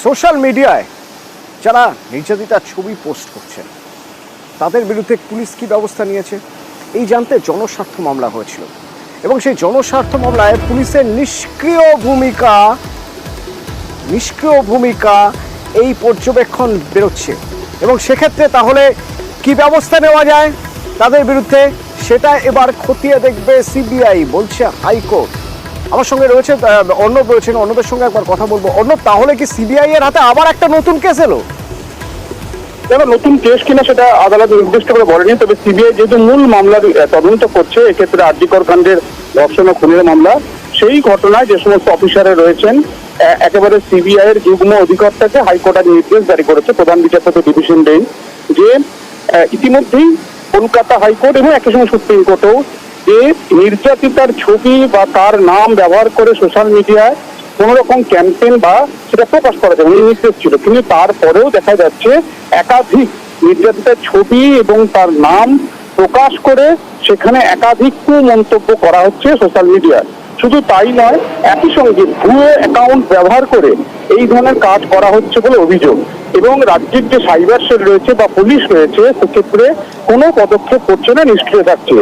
Social মিডিয়ায় যারা নির্যাতিতার ছবি পোস্ট করছেন তাদের বিরুদ্ধে পুলিশ কি ব্যবস্থা নিয়েছে এই জানতে জনস্বার্থ মামলা হয়েছিল এবং সেই জনস্বার্থ মামলায় পুলিশের নিষ্ক্রিয় ভূমিকা এই পর্যবেক্ষণ বেরোচ্ছে এবং সেক্ষেত্রে তাহলে কি ব্যবস্থা নেওয়া যায় তাদের বিরুদ্ধে সেটা এবার খতিয়ে দেখবে সিবিআই বলছে হাইকোর্ট। আমার সঙ্গে রয়েছে অর্ণব রয়েছেন, অর্ণবের সঙ্গে একবার কথা বলবো। অর্ণব, তাহলে কি সিবিআই এর হাতে আবার একটা নতুন কেস এলো? দেখো, নতুন কেস কিনা সেটা আদালত নির্দিষ্ট করে বলেনি, তবে সিবিআই যেহেতু মূল মামলার তদন্ত করছে, এক্ষেত্রে আরজিকর কাণ্ডের ধর্ষণ ও খুনের মামলা, সেই ঘটনায় যে সমস্ত অফিসাররা রয়েছেন একেবারে সিবিআই এর যুগ্ম অধিকর্তাকে হাইকোর্ট আজ নির্দেশ জারি করেছে, প্রধান বিচারপতি ডিভিশন বেঞ্চ, যে ইতিমধ্যেই কলকাতা হাইকোর্ট এবং একই সঙ্গে সুপ্রিম কোর্টও যে নির্যাতিতার ছবি বা তার নাম ব্যবহার করে সোশ্যাল মিডিয়ায় কোন রকম ক্যাম্পেইন বা সেটা প্রকাশ করা যাবে নির্দেশ ছিল, কিন্তু তারপরেও দেখা যাচ্ছে একাধিক নির্যাতিতার ছবি এবং তার নাম প্রকাশ করে সেখানে একাধিক মন্তব্য করা হচ্ছে সোশ্যাল মিডিয়ায়। শুধু তাই নয়, একই সঙ্গে ভুয়ো অ্যাকাউন্ট ব্যবহার করে এই ধরনের কাজ করা হচ্ছে বলে অভিযোগ, এবং রাজ্যের যে সাইবার সেল রয়েছে বা পুলিশ রয়েছে সেক্ষেত্রে কোনো পদক্ষেপ করছে না, নিষ্ক্রিয় থাকছে।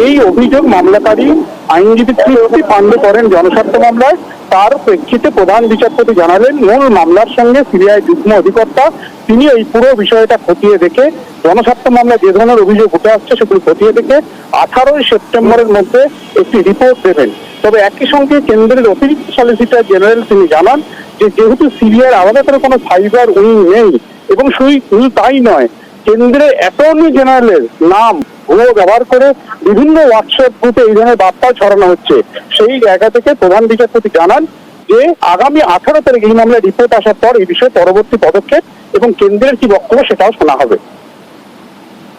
এই অভিযোগ মামলাকারী আইনজীবী তৃপ্তি পাণ্ডে করেন জনস্বার্থ মামলায়। তার প্রেক্ষিতে প্রধান বিচারপতি জানালেন মূল মামলার সঙ্গে সিবিআই যুগ্ম অধিকর্তা তিনি এই পুরো বিষয়টা খতিয়ে দেখে জনস্বার্থ মামলায় যে ধরনের অভিযোগ উঠে আসছে সেগুলি খতিয়ে দেখে 18 সেপ্টেম্বরের মধ্যে একটি রিপোর্ট দেবেন। তবে একই সঙ্গে কেন্দ্রের অতিরিক্ত সলিসিটর জেনারেল তিনি জানান যে যেহেতু সিবিআই আলাদা করে কোনো সাইবার উইং নেই, এবং শুধু তাই নয়, কেন্দ্রের অ্যাটর্নি জেনারেলের নাম ভুয়ো ব্যবহার করে বিভিন্ন হোয়াটসঅ্যাপ গ্রুপে এই ধরনের বার্তা ছড়ানো হচ্ছে, সেই জায়গা থেকে প্রধান বিচারপতি জানান যে আগামী 18 তারিখ এই মামলায় রিপোর্ট আসার পর এই বিষয়ে পরবর্তী পদক্ষেপ এবং কেন্দ্রের কি বক্তব্য সেটাও শোনা হবে।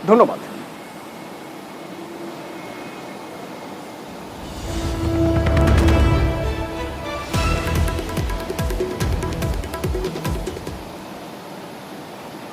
ধন্যবাদ।